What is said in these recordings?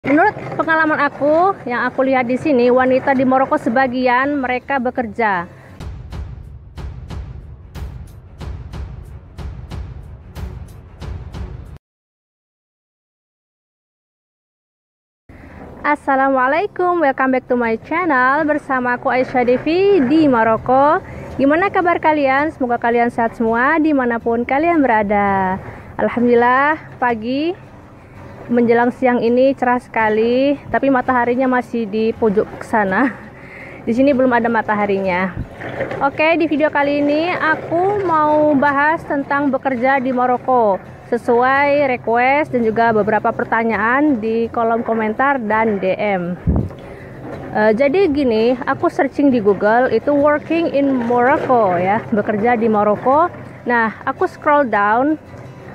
Menurut pengalaman aku, yang aku lihat di sini, wanita di Maroko sebagian mereka bekerja. Assalamualaikum, welcome back to my channel. Bersama aku Aisyah Devi di Maroko. Gimana kabar kalian? Semoga kalian sehat semua dimanapun kalian berada. Alhamdulillah, pagi menjelang siang ini cerah sekali, tapi mataharinya masih di pojok sana. Di sini belum ada mataharinya. Oke, di video kali ini aku mau bahas tentang bekerja di Maroko sesuai request dan juga beberapa pertanyaan di kolom komentar dan DM. Jadi gini, aku searching di Google itu working in Morocco ya, bekerja di Maroko. Nah, aku scroll down,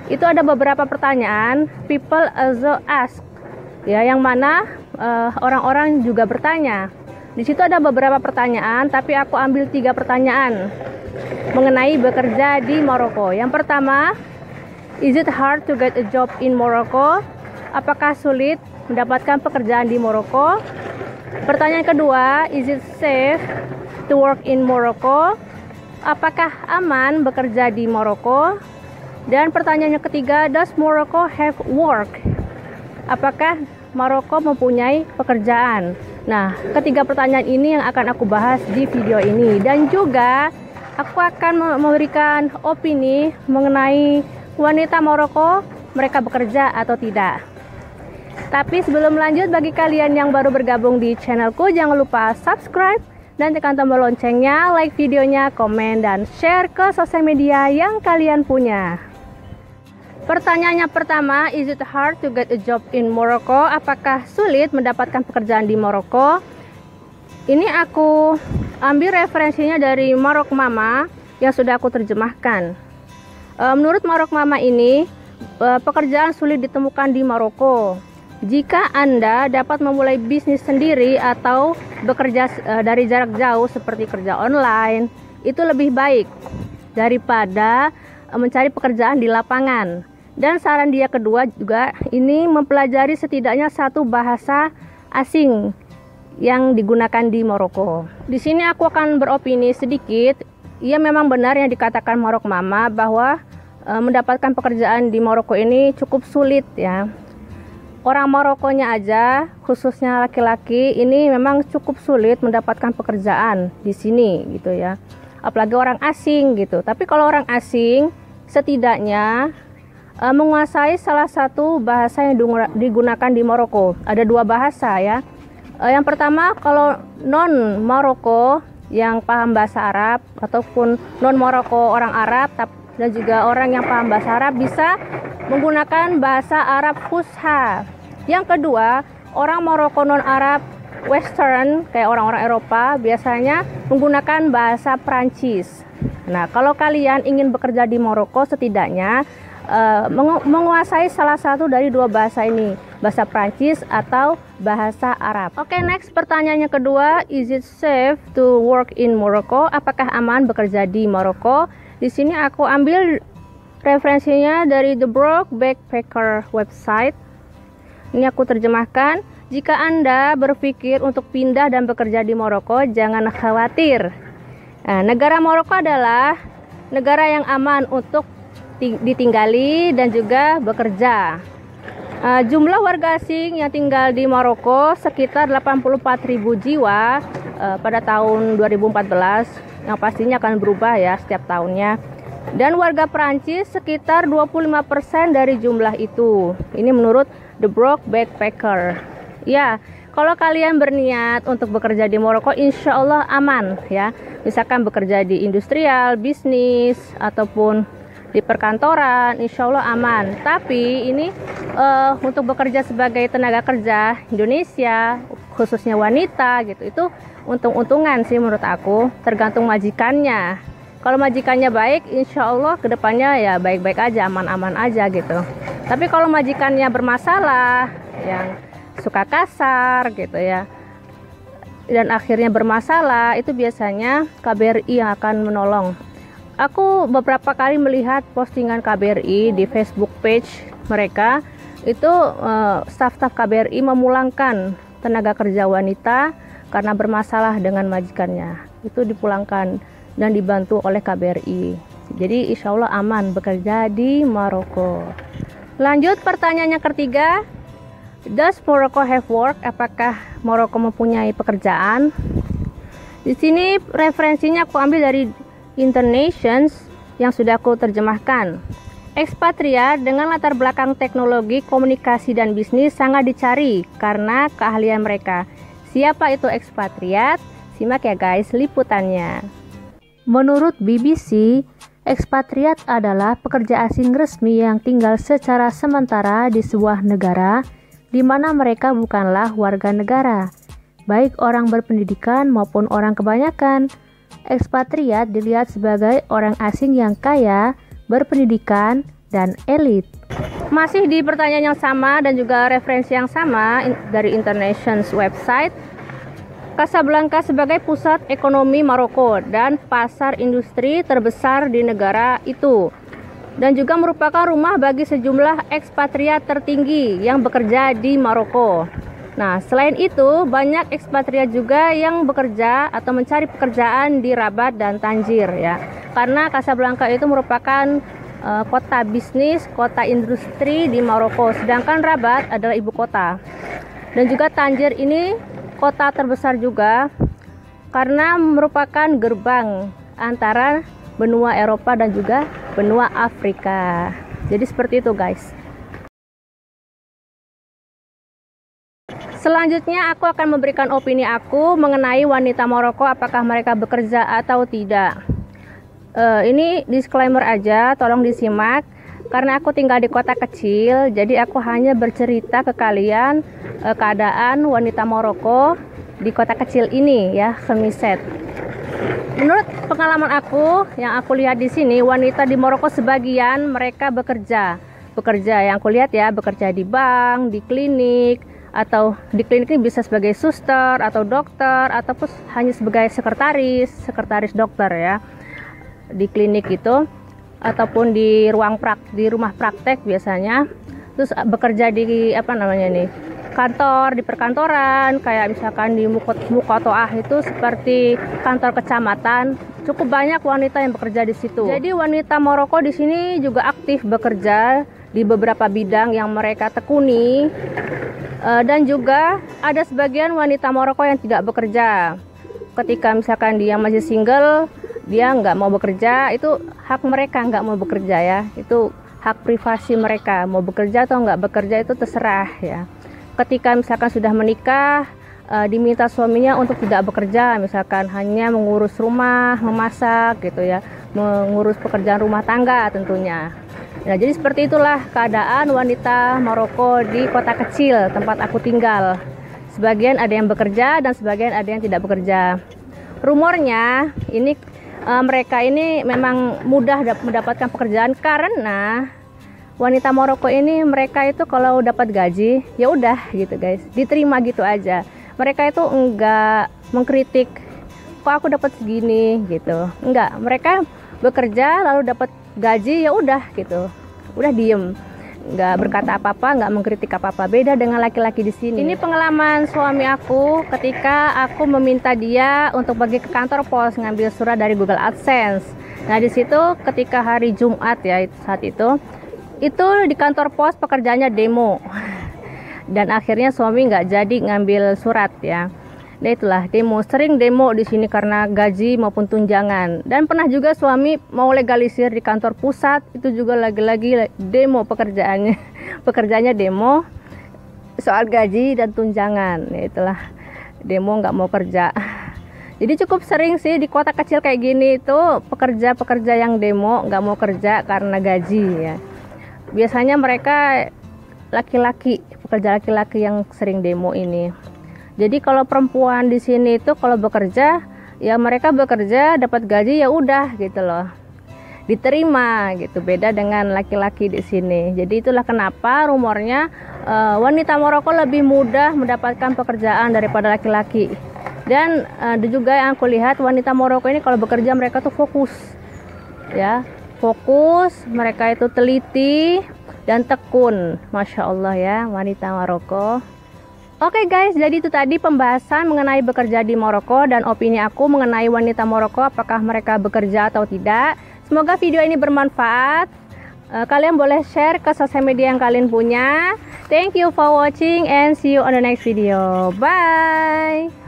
itu ada beberapa pertanyaan, people also ask, ya, yang mana orang-orang juga bertanya. Di situ ada beberapa pertanyaan, tapi aku ambil 3 pertanyaan mengenai bekerja di Maroko. Yang pertama, is it hard to get a job in Morocco? Apakah sulit mendapatkan pekerjaan di Maroko? Pertanyaan kedua, is it safe to work in Morocco? Apakah aman bekerja di Maroko? Dan pertanyaan yang ketiga, does Morocco have work? Apakah Maroko mempunyai pekerjaan? Nah, ketiga pertanyaan ini yang akan aku bahas di video ini. Dan juga aku akan memberikan opini mengenai wanita Maroko, mereka bekerja atau tidak. Tapi sebelum lanjut, bagi kalian yang baru bergabung di channelku, jangan lupa subscribe dan tekan tombol loncengnya, like videonya, komen, dan share ke sosial media yang kalian punya. Pertanyaannya pertama, is it hard to get a job in Morocco? Apakah sulit mendapatkan pekerjaan di Maroko? Ini aku ambil referensinya dari Marok Mama yang sudah aku terjemahkan. Menurut Marok Mama ini, pekerjaan sulit ditemukan di Maroko. Jika Anda dapat memulai bisnis sendiri atau bekerja dari jarak jauh seperti kerja online, itu lebih baik daripada mencari pekerjaan di lapangan. Dan saran dia kedua juga, ini mempelajari setidaknya 1 bahasa asing yang digunakan di Maroko. Di sini aku akan beropini sedikit. Ia memang benar yang dikatakan Marok Mama bahwa mendapatkan pekerjaan di Maroko ini cukup sulit ya. Orang Marokonya aja, khususnya laki-laki, ini memang cukup sulit mendapatkan pekerjaan di sini gitu ya. Apalagi orang asing gitu. Tapi kalau orang asing setidaknya menguasai salah satu bahasa yang digunakan di Maroko. Ada 2 bahasa ya. Yang pertama, kalau non Maroko yang paham bahasa Arab ataupun non Maroko orang Arab dan juga orang yang paham bahasa Arab bisa menggunakan bahasa Arab Fusha. Yang kedua, orang Maroko non Arab Western kayak orang-orang Eropa biasanya menggunakan bahasa Prancis. Nah, kalau kalian ingin bekerja di Maroko setidaknya menguasai salah satu dari 2 bahasa ini, bahasa Prancis atau bahasa Arab. Oke, next pertanyaan yang kedua, is it safe to work in Morocco? Apakah aman bekerja di Maroko? Di sini aku ambil referensinya dari The Broke Backpacker website. Ini aku terjemahkan. Jika Anda berpikir untuk pindah dan bekerja di Maroko, jangan khawatir. Nah, negara Maroko adalah negara yang aman untuk ditinggali dan juga bekerja. Jumlah warga asing yang tinggal di Maroko sekitar 84.000 jiwa pada tahun 2014, yang pastinya akan berubah ya setiap tahunnya. Dan warga Perancis sekitar 25% dari jumlah itu. Ini menurut The Broke Backpacker. Ya, kalau kalian berniat untuk bekerja di Maroko, insya Allah aman ya. Misalkan bekerja di industrial, bisnis, ataupun di perkantoran, insya Allah aman. Tapi ini untuk bekerja sebagai tenaga kerja Indonesia, khususnya wanita gitu, itu untung-untungan sih menurut aku, tergantung majikannya. Kalau majikannya baik, insya Allah kedepannya ya baik-baik aja, aman-aman aja gitu. Tapi kalau majikannya bermasalah, yang suka kasar gitu ya, dan akhirnya bermasalah, itu biasanya KBRI yang akan menolong. Aku beberapa kali melihat postingan KBRI di Facebook page mereka. itu staf-staf KBRI memulangkan tenaga kerja wanita karena bermasalah dengan majikannya. Itu dipulangkan dan dibantu oleh KBRI. Jadi insya Allah aman bekerja di Maroko. Lanjut pertanyaan yang ketiga. Does Morocco have work? Apakah Maroko mempunyai pekerjaan? Di sini referensinya aku ambil dari Internations yang sudah aku terjemahkan. Ekspatriat dengan latar belakang teknologi, komunikasi, dan bisnis sangat dicari karena keahlian mereka. Siapa itu ekspatriat? Simak ya guys liputannya. Menurut BBC, ekspatriat adalah pekerja asing resmi yang tinggal secara sementara di sebuah negara di mana mereka bukanlah warga negara, baik orang berpendidikan maupun orang kebanyakan. Ekspatriat dilihat sebagai orang asing yang kaya, berpendidikan, dan elit. Masih di pertanyaan yang sama dan juga referensi yang sama dari Internations website, Casablanca sebagai pusat ekonomi Maroko dan pasar industri terbesar di negara itu, dan juga merupakan rumah bagi sejumlah ekspatriat tertinggi yang bekerja di Maroko. Nah, selain itu, banyak ekspatriat juga yang bekerja atau mencari pekerjaan di Rabat dan Tangier ya. Karena Casablanca itu merupakan kota bisnis, kota industri di Maroko, sedangkan Rabat adalah ibu kota. Dan juga Tangier ini kota terbesar juga karena merupakan gerbang antara benua Eropa dan juga benua Afrika. Jadi seperti itu guys. Selanjutnya aku akan memberikan opini aku mengenai wanita Maroko, apakah mereka bekerja atau tidak. Ini disclaimer aja, tolong disimak. Karena aku tinggal di kota kecil, jadi aku hanya bercerita ke kalian keadaan wanita Maroko di kota kecil ini ya, Khemiset. Menurut pengalaman aku, yang aku lihat di sini, wanita di Maroko sebagian mereka bekerja yang aku lihat ya, bekerja di bank, di klinik, atau di klinik ini bisa sebagai suster atau dokter, ataupun hanya sebagai sekretaris dokter ya, di klinik itu, ataupun di rumah praktek biasanya. Terus bekerja di kantor, di perkantoran, kayak misalkan di Mukotoah itu seperti kantor kecamatan. Cukup banyak wanita yang bekerja di situ. Jadi wanita Maroko di sini juga aktif bekerja di beberapa bidang yang mereka tekuni. Dan juga ada sebagian wanita Maroko yang tidak bekerja. Ketika misalkan dia masih single, dia nggak mau bekerja, itu hak mereka nggak mau bekerja ya. Itu hak privasi mereka, mau bekerja atau nggak bekerja itu terserah ya. Ketika misalkan sudah menikah, diminta suaminya untuk tidak bekerja, misalkan hanya mengurus rumah, memasak gitu ya, mengurus pekerjaan rumah tangga tentunya. Nah, jadi seperti itulah keadaan wanita Maroko di kota kecil tempat aku tinggal. Sebagian ada yang bekerja dan sebagian ada yang tidak bekerja. Rumornya ini mereka ini memang mudah mendapatkan pekerjaan karena wanita Maroko ini mereka itu kalau dapat gaji ya udah gitu guys, diterima gitu aja. Mereka itu enggak mengkritik, kok aku dapat segini gitu. Enggak, mereka bekerja lalu dapat gaji ya udah gitu. Udah diem, enggak berkata apa-apa, enggak mengkritik apa-apa. Beda dengan laki-laki di sini. Ini pengalaman suami aku ketika aku meminta dia untuk pergi ke kantor pos ngambil surat dari Google AdSense. Nah, di situ ketika hari Jumat ya saat itu di kantor pos pekerjaannya demo, dan akhirnya suami nggak jadi ngambil surat ya. Nah itulah demo, sering demo di sini karena gaji maupun tunjangan. Dan pernah juga suami mau legalisir di kantor pusat, itu juga lagi-lagi demo pekerjaannya demo soal gaji dan tunjangan. Ya itulah demo nggak mau kerja. Jadi cukup sering sih di kota kecil kayak gini itu pekerja-pekerja yang demo nggak mau kerja karena gaji ya. Biasanya mereka laki-laki, pekerja laki-laki yang sering demo ini. Jadi kalau perempuan di sini itu kalau bekerja, ya mereka bekerja dapat gaji ya udah gitu loh, diterima gitu. Beda dengan laki-laki di sini. Jadi itulah kenapa rumornya wanita Maroko lebih mudah mendapatkan pekerjaan daripada laki-laki. Dan juga yang aku lihat wanita Maroko ini kalau bekerja mereka tuh fokus ya. Fokus, mereka itu teliti, dan tekun. Masya Allah ya, wanita Maroko. Oke guys, jadi itu tadi pembahasan mengenai bekerja di Maroko dan opini aku mengenai wanita Maroko, apakah mereka bekerja atau tidak. Semoga video ini bermanfaat. Kalian boleh share ke sosial media yang kalian punya. Thank you for watching and see you on the next video. Bye.